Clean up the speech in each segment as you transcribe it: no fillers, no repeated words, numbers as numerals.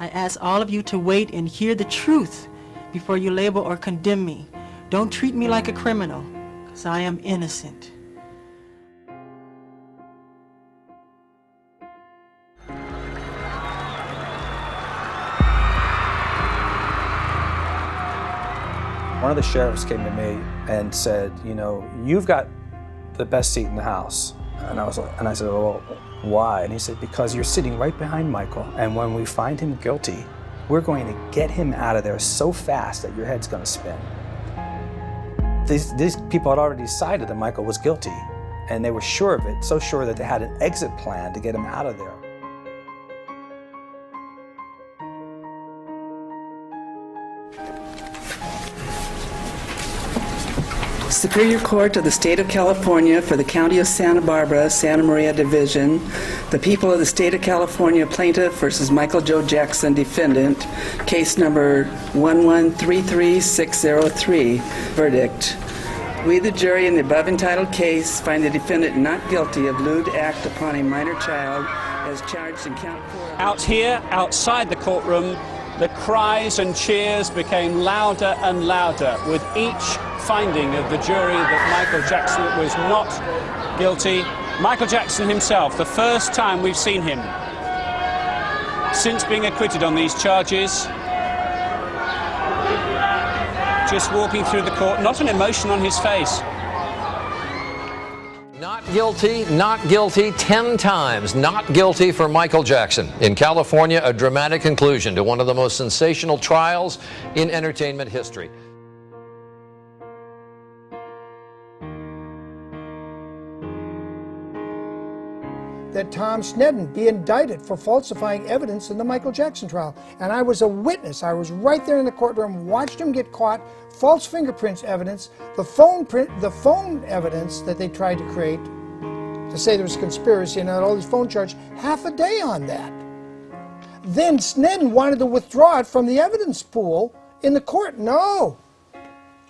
I ask all of you to wait and hear the truth before you label or condemn me. Don't treat me like a criminal, because I am innocent. One of the sheriffs came to me and said, you know, you've got the best seat in the house. And I said, well, why? And he said, because you're sitting right behind Michael, and when we find him guilty, we're going to get him out of there so fast that your head's going to spin. These people had already decided that Michael was guilty, and they were sure of it, so sure that they had an exit plan to get him out of there. Superior Court of the State of California for the County of Santa Barbara, Santa Maria Division. The people of the State of California, plaintiff versus Michael Joe Jackson, defendant. Case number 1133603. Verdict. We, the jury, in the above entitled case, find the defendant not guilty of lewd act upon a minor child as charged in count 4. Out here, outside the courtroom, the cries and cheers became louder and louder with each finding of the jury that Michael Jackson was not guilty. Michael Jackson himself, the first time we've seen him since being acquitted on these charges, just walking through the court, not an emotion on his face. Not guilty 10 times. Not guilty for Michael Jackson. In California, a dramatic conclusion to one of the most sensational trials in entertainment history. That Tom Sneddon be indicted for falsifying evidence in the Michael Jackson trial. And I was a witness. I was right there in the courtroom, watched him get caught, false fingerprints evidence, the phone evidence that they tried to create to say there was conspiracy and all these phone charges, half a day on that. Then Sneddon wanted to withdraw it from the evidence pool in the court. No.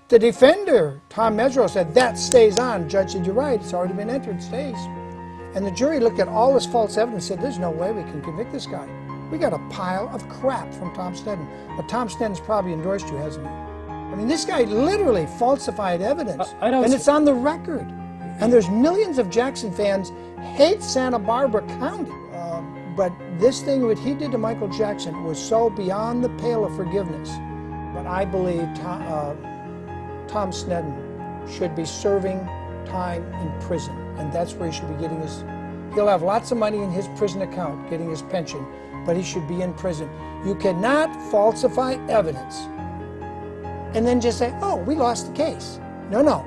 The defender, Tom Mesereau, said that stays on. Judge said, you're right, it's already been entered, it stays. And the jury looked at all this false evidence and said, there's no way we can convict this guy. We got a pile of crap from Tom Sneddon. But Tom Sneddon's probably endorsed you, hasn't he? I mean, this guy literally falsified evidence. And it's on the record. And there's millions of Jackson fans hate Santa Barbara County. But this thing, what he did to Michael Jackson, was so beyond the pale of forgiveness. But I believe Tom Sneddon should be serving time in prison. And that's where he should be getting his, he'll have lots of money in his prison account, getting his pension, but he should be in prison. You cannot falsify evidence and then just say, oh, we lost the case. No.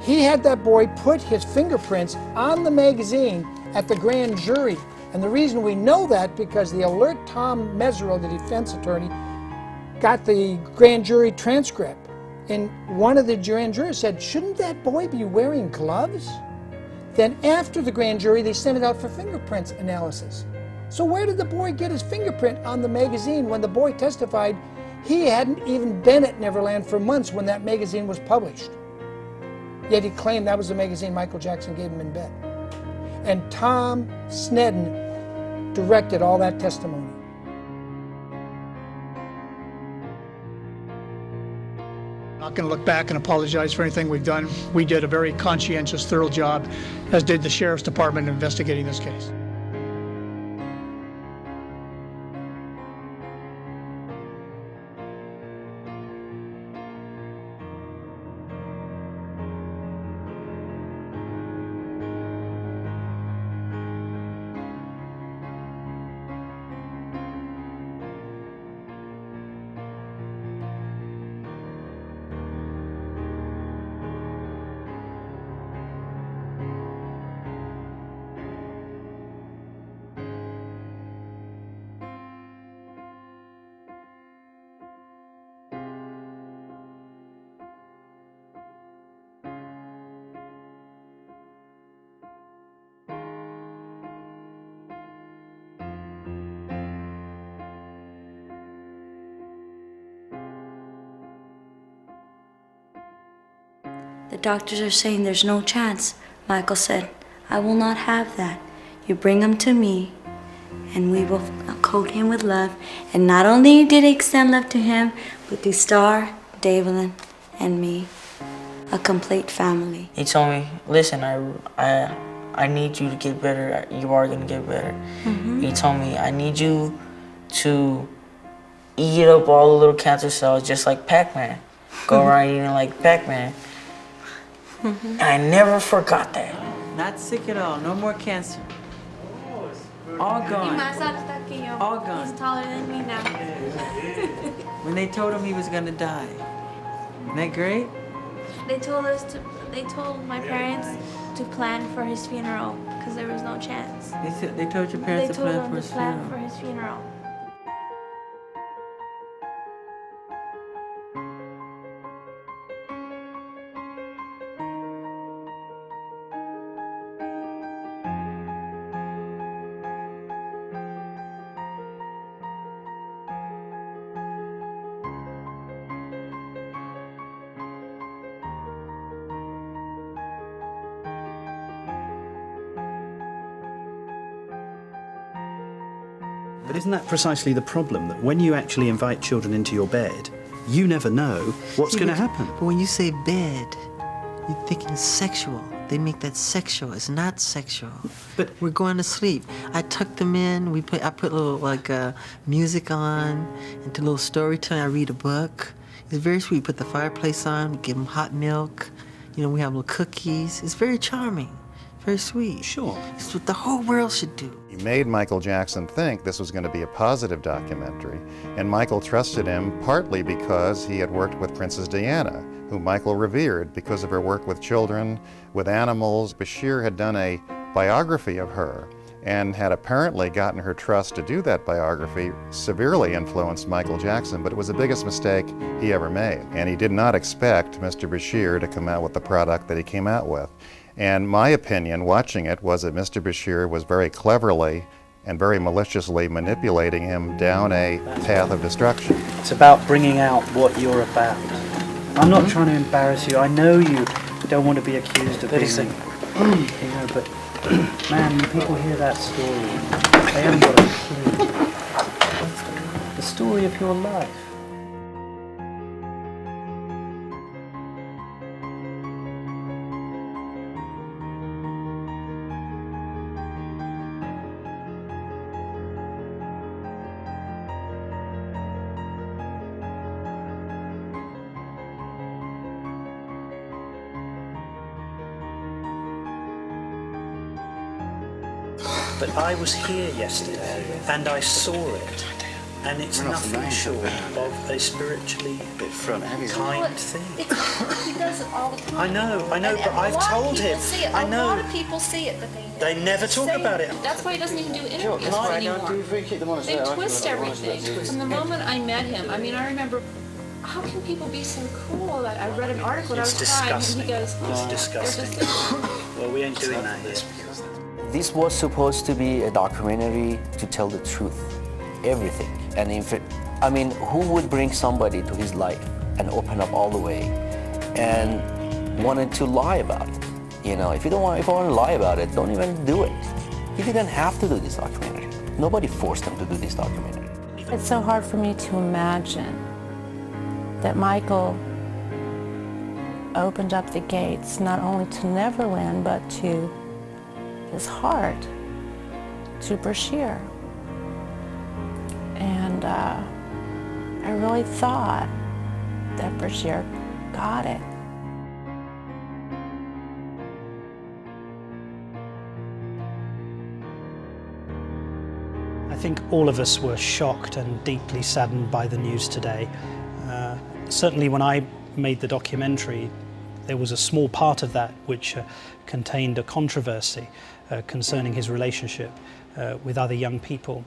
He had that boy put his fingerprints on the magazine at the grand jury. And the reason we know that, because the alert Tom Mesereau, the defense attorney, got the grand jury transcript. And one of the grand jurors said, shouldn't that boy be wearing gloves? Then after the grand jury, they sent it out for fingerprints analysis. So where did the boy get his fingerprint on the magazine when the boy testified he hadn't even been at Neverland for months when that magazine was published? Yet he claimed that was the magazine Michael Jackson gave him in bed. And Tom Sneddon directed all that testimony. I'm not going to look back and apologize for anything we've done. We did a very conscientious, thorough job, as did the Sheriff's Department, investigating this case. The doctors are saying there's no chance. Michael said, I will not have that. You bring him to me and we will coat him with love. And not only did he extend love to him, but to Star, Davelin, and me. A complete family. He told me, listen, I need you to get better. You are going to get better. He told me, I need you to eat up all the little cancer cells just like Pac-Man. Go around eating like Pac-Man. And I never forgot that. Not sick at all. No more cancer. All gone. All gone. He's taller than me now. When they told him he was gonna die. Isn't that great? They told my parents to plan for his funeral because there was no chance. They told your parents to plan for his funeral. For his funeral. But isn't that precisely the problem, that when you actually invite children into your bed, you never know what's going to happen? But when you say bed, you're thinking sexual. They make that sexual. It's not sexual. But we're going to sleep. I tuck them in. I put a little music on, into a little storytelling. I read a book. It's very sweet. Put the fireplace on. We give them hot milk. You know, we have little cookies. It's very charming. Very sweet. Sure. It's what the whole world should do. He made Michael Jackson think this was going to be a positive documentary, and Michael trusted him partly because he had worked with Princess Diana, who Michael revered because of her work with children, with animals. Bashir had done a biography of her and had apparently gotten her trust to do that biography, severely influenced Michael Jackson, but it was the biggest mistake he ever made. And he did not expect Mr. Bashir to come out with the product that he came out with. And my opinion, watching it, was that Mr. Bashir was very cleverly and very maliciously manipulating him down a path of destruction. It's about bringing out what you're about. I'm not trying to embarrass you. I know you don't want to be accused of being, you know, but man, when people hear that story, they haven't got a clue. The story of your life. But I was here yesterday and I saw it, and it's nothing short of a spiritually kind thing. He does it all the time. I know, but I've told him. I know. A lot of people see it, but they never talk about it. That's why he doesn't even do interviews anymore. They twist everything. From the moment I met him, I mean, I remember, how can people be so cruel? That I read an article and I was crying, and he goes, It's disgusting. Well, we ain't doing that here. This was supposed to be a documentary to tell the truth, everything. And I mean, who would bring somebody to his life and open up all the way and wanted to lie about it? You know, if I want to lie about it, don't even do it. He didn't have to do this documentary. Nobody forced him to do this documentary. It's so hard for me to imagine that Michael opened up the gates not only to Neverland, but to his heart, to Bashir. And I really thought that Bashir got it. I think all of us were shocked and deeply saddened by the news today. Certainly when I made the documentary, there was a small part of that which contained a controversy concerning his relationship with other young people.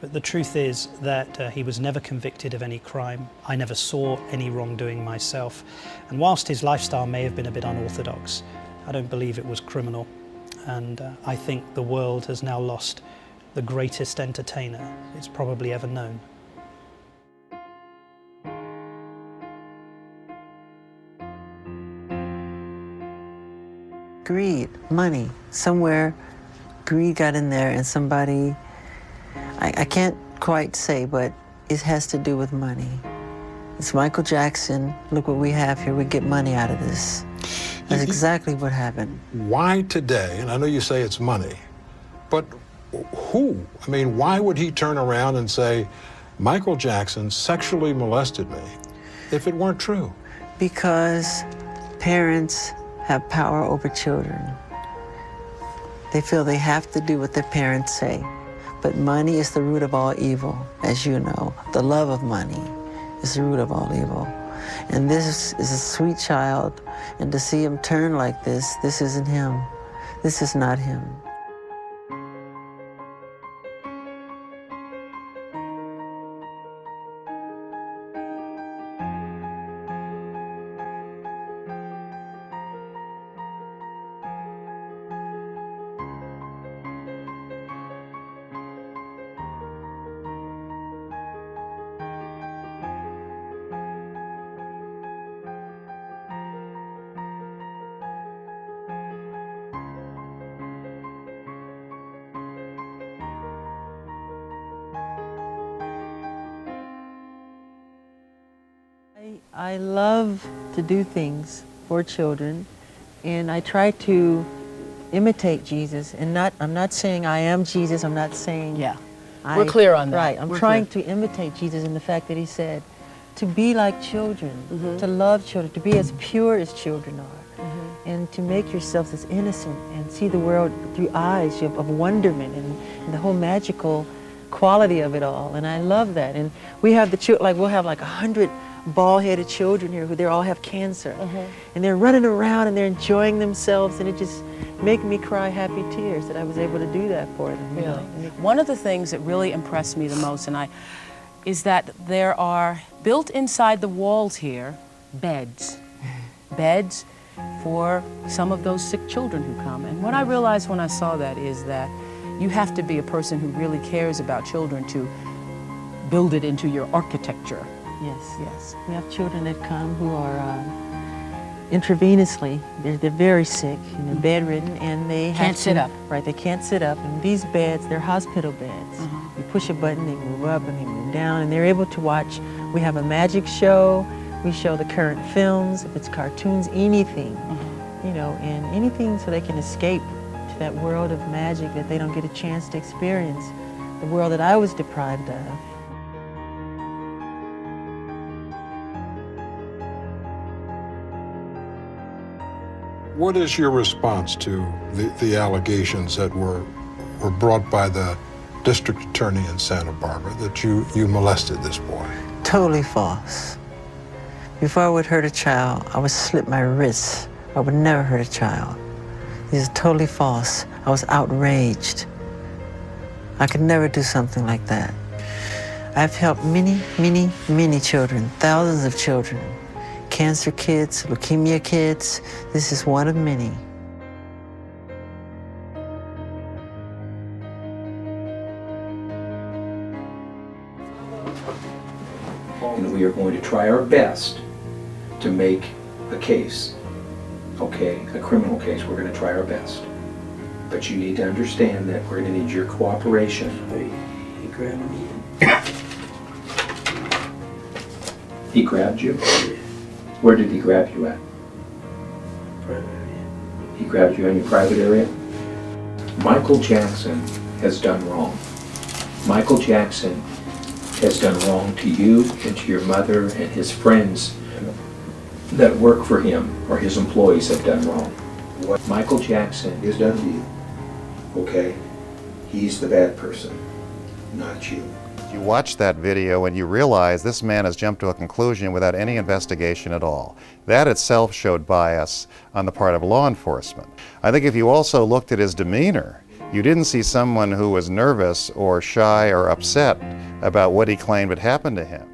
But the truth is that he was never convicted of any crime. I never saw any wrongdoing myself. And whilst his lifestyle may have been a bit unorthodox, I don't believe it was criminal. And I think the world has now lost the greatest entertainer it's probably ever known. Greed, money, somewhere greed got in there and somebody, I can't quite say, but it has to do with money. It's Michael Jackson. Look what we have here. We get money out of this. That's exactly what happened. Why today, and I know you say it's money, but who? I mean, why would he turn around and say, Michael Jackson sexually molested me, if it weren't true? Because parents have power over children. They feel they have to do what their parents say. But money is the root of all evil, as you know. The love of money is the root of all evil. And this is a sweet child, and to see him turn like this isn't him. This is not him. I love to do things for children, and I try to imitate Jesus. And I'm not saying I am Jesus. I'm not saying we're clear on that. Right. I'm trying to imitate Jesus in the fact that he said to be like children, to love children, to be as pure as children are, and to make yourselves as innocent and see the world through eyes of wonderment and the whole magical quality of it all. And I love that. And we have the children, like we'll have like 100 bald-headed children here who they all have cancer, and they're running around and they're enjoying themselves, and it just makes me cry happy tears that I was able to do that for them. You know? One of the things that really impressed me the most, is that there are built inside the walls here beds for some of those sick children who come. And what I realized when I saw that is that you have to be a person who really cares about children to build it into your architecture. Yes. We have children that come who are intravenously, they're very sick and they're bedridden, and they can't sit up. Right, they can't sit up. And these beds, they're hospital beds. You push a button, they move up and they move down, and they're able to watch. We have a magic show. We show the current films, if it's cartoons, anything, you know, and anything so they can escape to that world of magic that they don't get a chance to experience, the world that I was deprived of. What is your response to the allegations that were brought by the district attorney in Santa Barbara that you molested this boy? Totally false. Before I would hurt a child, I would slit my wrists. I would never hurt a child. These are totally false. I was outraged. I could never do something like that. I've helped many, many, many children, thousands of children. Cancer kids, leukemia kids. This is one of many. And we are going to try our best to make a case, okay, a criminal case. We're going to try our best. But you need to understand that we're going to need your cooperation. He grabbed me. He grabbed you? Where did he grab you at? Private area. He grabbed you in your private area? Michael Jackson has done wrong. Michael Jackson has done wrong to you and to your mother, and his friends that work for him or his employees have done wrong. What Michael Jackson has done to you, okay, he's the bad person, not you. You watch that video and you realize this man has jumped to a conclusion without any investigation at all. That itself showed bias on the part of law enforcement. I think if you also looked at his demeanor, you didn't see someone who was nervous or shy or upset about what he claimed had happened to him.